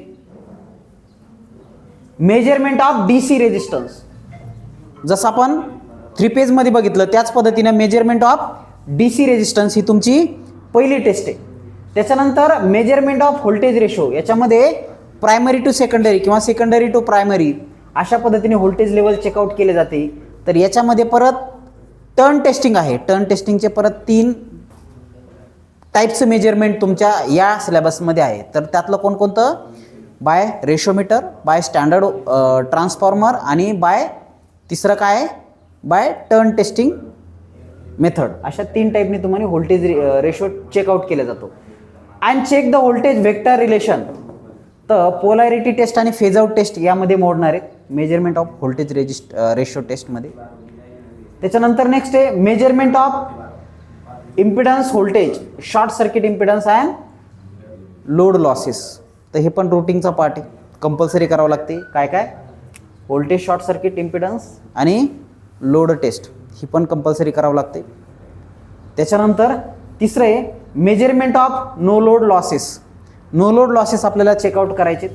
Measurement of DC resistance. जसं आपण 3 फेजमध्ये बघितलं त्याच पद्धतीनं मेजरमेंट ऑफ DC रेजिस्टन्स ही तुमची पहिली टेस्ट आहे. त्याच्यानंतर मेजरमेंट ऑफ व्होल्टेज रेशो, याच्यामध्ये प्रायमरी टू सेकंडरी किंवा सेकंडरी टू प्रायमरी अशा पद्धतीने व्होल्टेज लेवल चेकआउट केले जाते. तर याच्यामध्ये परत टर्न टेस्टिंग आहे. टर्न टेस्टिंगचे परत 3 टाईपचं मेजरमेंट तुमच्या या सिलेबसमध्ये आहे. तर त्यातलं कोणकोणतं? By ratiometer, by standard transformer आणि बाय तिसरं काय? By turn testing method. अशा 3 टाईपने तुम्हाला व्होल्टेज रेशो चेकआउट केला जातो. And check the voltage vector relation. तर पोलॅरिटी टेस्ट आणि फेज आउट टेस्ट यामध्ये मोडणार आहेत मेजरमेंट ऑफ व्होल्टेज रेशो टेस्टमध्ये. त्याच्यानंतर नेक्स्ट आहे measurement of impedance voltage, short circuit impedance and load losses. तर हे पण रूटिंगचा पार्ट आहे, कंपल्सरी करावं लागते. काय काय? व्होल्टेज, शॉर्ट सर्किट इम्पिडन्स आणि लोड टेस्ट ही पण कंपल्सरी करावं लागते. त्याच्यानंतर तिसरं आहे measurement of no load losses. No load losses आपल्याला चेकआउट करायचे,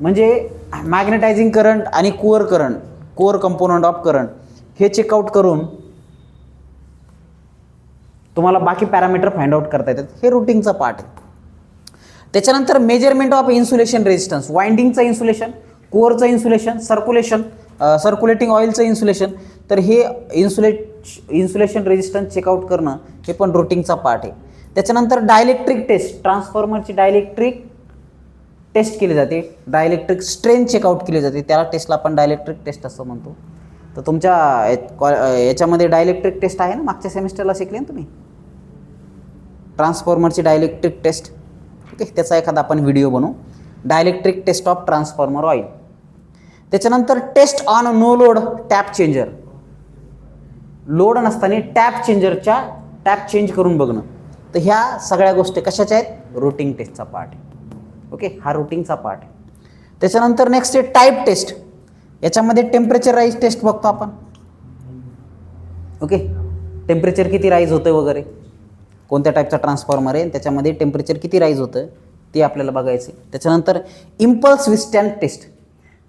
म्हणजे मॅग्नेटायझिंग करंट आणि कोअर कंपोनंट ऑफ करंट हे चेकआउट करून तुम्हाला बाकी पॅरामीटर फाइंड आउट करता येतात. हे रूटिंगचा पार्ट आहे. त्याच्यानंतर मेजरमेंट ऑफ इन्सुलेशन रेजिस्टन्स, वाइंडिंगचं इन्सुलेशन, कोअरचं इन्सुलेशन, सर्क्युलेटिंग ऑइलचं इन्सुलेशन. तर हे इन्सुलेशन रेजिस्टन्स चेकआउट करणं हे पण रूटिंगचा पार्ट आहे. त्याच्यानंतर डायलेक्ट्रिक टेस्ट, ट्रान्सफॉर्मरची डायलेक्ट्रिक टेस्ट केली जाते, डायलेक्ट्रिक स्ट्रेंथ चेकआउट केली जाते, त्याला टेस्टला आपण डायलेक्ट्रिक टेस्ट असं म्हणतो. तर तुमच्या याच्यामध्ये डायलेक्ट्रिक टेस्ट आहे ना, मागच्या सेमिस्टरला शिकले ना तुम्ही ट्रान्सफॉर्मरची डायलेक्ट्रिक टेस्ट. ओके, त्याचा एखादा आपण व्हिडिओ बनवू, dielectric test of transformer oil. त्याच्यानंतर test on no load tap changer, load नसताना टॅप चेंज करून बघणं. तर ह्या सगळ्या गोष्टी कशाच्या आहेत? रूटिंग टेस्टचा पार्ट आहे. ओके, हा रूटिंगचा पार्ट आहे. त्याच्यानंतर नेक्स्ट आहे टाईप टेस्ट. याच्यामध्ये टेम्परेचर राईज टेस्ट बघतो आपण. ओके, टेम्परेचर किती राईज होतं वगैरे, कोणत्या टाईपचा ट्रान्सफॉर्मर आहे त्याच्यामध्ये टेम्परेचर किती राईज होतं ते आपल्याला बघायचं. त्याच्यानंतर impulse withstand taste.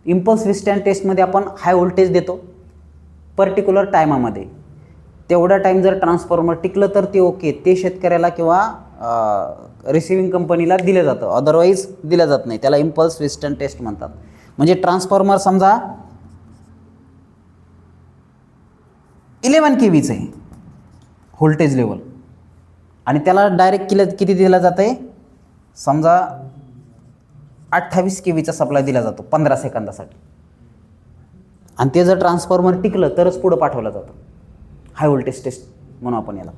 Impulse withstand टेस्टमध्ये आपण हाय व्होल्टेज देतो पर्टिक्युलर टायमामध्ये. तेवढा टाईम जर ट्रान्सफॉर्मर टिकलं तर ते ओके, ते शेतकऱ्याला किंवा रिसिविंग कंपनीला दिलं जातं, अदरवाईज दिलं जात नाही. त्याला इम्पल्स विथस्टँड टेस्ट म्हणतात. म्हणजे ट्रान्सफॉर्मर समजा 11 kVचं आहे व्होल्टेज लेवल आणि त्याला डायरेक्ट किती दिला जातं आहे, समजा 28 kVचा सप्लाय दिला जातो 15 सेकंदासाठी, आणि ते जर ट्रान्सफॉर्मर टिकलं तरच पुढं पाठवलं जातं. हाय व्होल्टेज टेस्ट म्हणून आपण याला.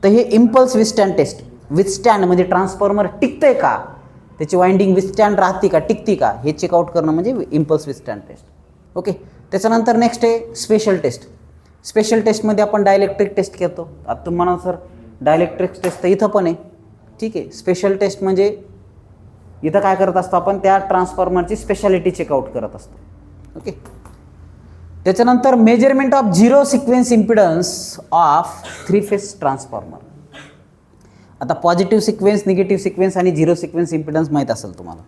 तर हे इम्पल्स विथस्टँड टेस्ट. विथस्टँड म्हणजे ट्रान्सफॉर्मर टिकतंय का, त्याची वाइंडिंग विथस्टँड राहते का, टिकते का, हे चेकआउट करणं म्हणजे इम्पल्स विथस्टँड टेस्ट. ओके. त्याच्यानंतर नेक्स्ट आहे स्पेशल टेस्ट. स्पेशल टेस्टमध्ये आपण डायलेक्ट्रिक टेस्ट घेतो. आता तुम्ही म्हणा सर डायलेक्ट्रिक टेस्ट तर इथं पण आहे. ठीक आहे. स्पेशल टेस्ट म्हणजे इथं काय करत असतो आपण, त्या ट्रान्सफॉर्मरची स्पेशालिटी चेकआउट करत असतो. ओके. त्याच्यानंतर measurement of zero sequence impedance of 3 phase transformer. आता पॉझिटिव्ह सिक्वेन्स, निगेटिव्ह सिक्वेन्स आणि झिरो सिक्वेन्स इम्पिडन्स माहीत असेल तुम्हाला.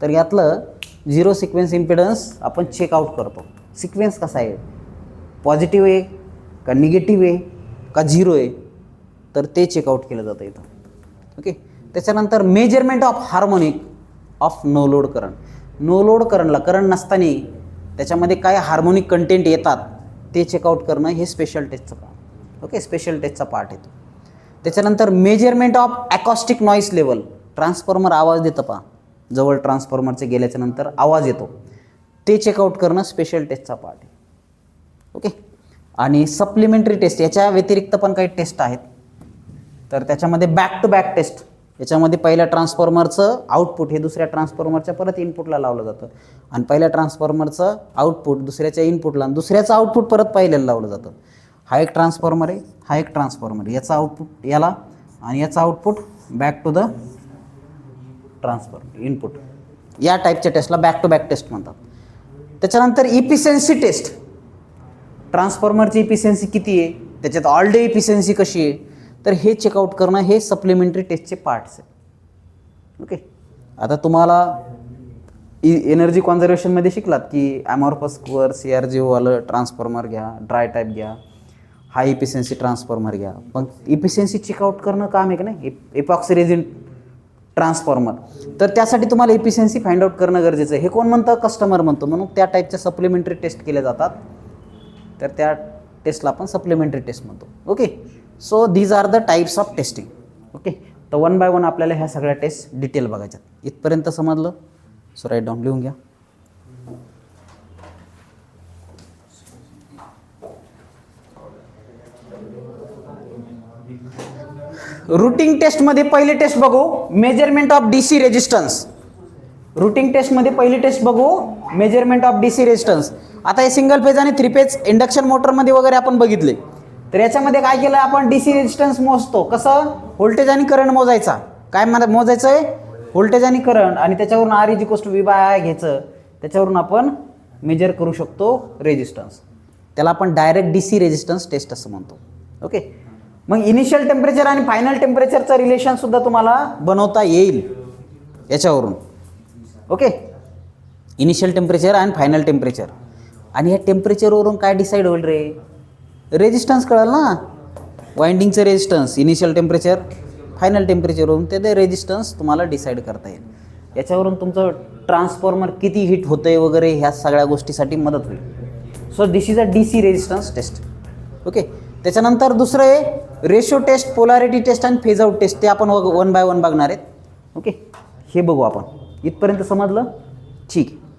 तर यातलं झिरो सिक्वेन्स इम्पिडन्स आपण चेकआउट करतो. सिक्वेन्स कसा आहे, पॉझिटिव्ह आहे का निगेटिव्ह आहे का झिरो आहे, तर ते चेकआउट केलं जातं इथं. ओके. त्याच्यानंतर measurement of harmonic of no load current. No load करंटला, करंट नसताना त्याच्यामध्ये काय हार्मोनिक कंटेंट येतात ते चेकआउट करणं हे स्पेशल टेस्टचं पार्ट. ओके. स्पेशल टेस्टचा पार्ट येतो. त्याच्यानंतर measurement of acoustic noise level. Transformer आवाज देतं पहा, जवळ ट्रान्सफॉर्मरचे गेल्याच्या नंतर आवाज येतो, ते चेकआउट करणं स्पेशल टेस्टचा पार्ट आहे. ओके. आणि सप्लिमेंटरी टेस्ट, याच्या व्यतिरिक्त पण काही टेस्ट आहेत. तर त्याच्यामध्ये बॅक टू बॅक टेस्ट. याच्यामध्ये पहिल्या ट्रान्सफॉर्मरचं आउटपुट हे दुसऱ्या ट्रान्सफॉर्मरच्या परत इनपुटला लावलं जातं, आणि पहिल्या ट्रान्सफॉर्मरचं आउटपुट दुसऱ्याच्या इनपुटला, आणि दुसऱ्याचं आउटपुट परत पहिल्याला लावलं जातं. हा एक ट्रान्सफॉर्मर आहे, हा एक ट्रान्सफॉर्मर आहे. याचा आउटपुट याला आणि याचा output back to the transformer input. या टाईपच्या टेस्टला बॅक टू बॅक टेस्ट म्हणतात. त्याच्यानंतर इफिशियन्सी टेस्ट. ट्रान्सफॉर्मरची इफिशियन्सी किती आहे, त्याच्यात ऑल डे इफिशियन्सी कशी आहे, तर हे चेकआउट करणं हे सप्लिमेंटरी टेस्टचे पार्ट्स आहेत. ओके. आता तुम्हाला एनर्जी कॉन्झर्वेशनमध्ये शिकलात की ॲमॉर्फस कोअर CRGO ट्रान्सफॉर्मर घ्या, ड्राय टाईप घ्या, हाय इफिशियन्सी ट्रान्सफॉर्मर घ्या. पण इफिशियन्सी चेकआउट करणं काम आहे का नाही, एपॉक्सी रेझिन ट्रान्सफॉर्मर, तर त्यासाठी तुम्हाला इफिशियन्सी फाइंड आउट करणं गरजेचं आहे. हे कोण म्हणतं, कस्टमर म्हणतो. म्हणून त्या टाईपच्या सप्लिमेंटरी टेस्ट केल्या जातात, तर त्या टेस्टला आपण सप्लिमेंटरी टेस्ट म्हणतो. Okay. So these are the types of testing. Okay. तर 1 बाय 1 आपल्याला ह्या सगळ्या टेस्ट डिटेल बघायच्यात. इथपर्यंत समजलं? सो राईट डाऊन, लिहून घ्या. रूटिंग टेस्टमध्ये पहिली टेस्ट बघू, measurement of DC resistance. Routing टेस्टमध्ये पहिली टेस्ट बघू, मेजरमेंट ऑफ DC रेजिस्टन्स. आता हे सिंगल फेज आणि 3 फेज इंडक्शन मोटरमध्ये वगैरे आपण बघितले. तर याच्यामध्ये काय केलं आपण, DC रेजिस्टन्स मोजतो. कसं, व्होल्टेज आणि करंट मोजायचा. काय मोजायचं आहे, व्होल्टेज आणि करंट, आणि त्याच्यावरून R=V/I घ्यायचं. त्याच्यावरून आपण मेजर करू शकतो रेजिस्टन्स. त्याला आपण डायरेक्ट DC रेजिस्टन्स टेस्ट असं म्हणतो. ओके. मग इनिशियल टेम्परेचर आणि फायनल टेम्परेचरचं रिलेशनसुद्धा तुम्हाला बनवता येईल याच्यावरून. ओके. इनिशियल टेम्परेचर आणि फायनल टेम्परेचर, आणि ह्या टेम्परेचरवरून काय डिसाईड होईल रे, रेजिस्टन्स कळेल ना. वाइंडिंगचं रेजिस्टन्स, इनिशियल टेम्परेचर, फायनल टेम्परेचरवरून ते रेजिस्टन्स तुम्हाला डिसाईड करता येईल. याच्यावरून तुमचं ट्रान्सफॉर्मर किती हिट होतं आहे वगैरे ह्या सगळ्या गोष्टीसाठी मदत होईल. So this is a DC resistance test. Okay. त्याच्यानंतर दुसरं आहे रेशो टेस्ट, पोलॅरिटी टेस्ट आणि फेज आउट टेस्ट. ते आपण 1 बाय 1 बघणार आहेत. ओके. हे बघू आपण. इथपर्यंत समजलं? ठीक आहे.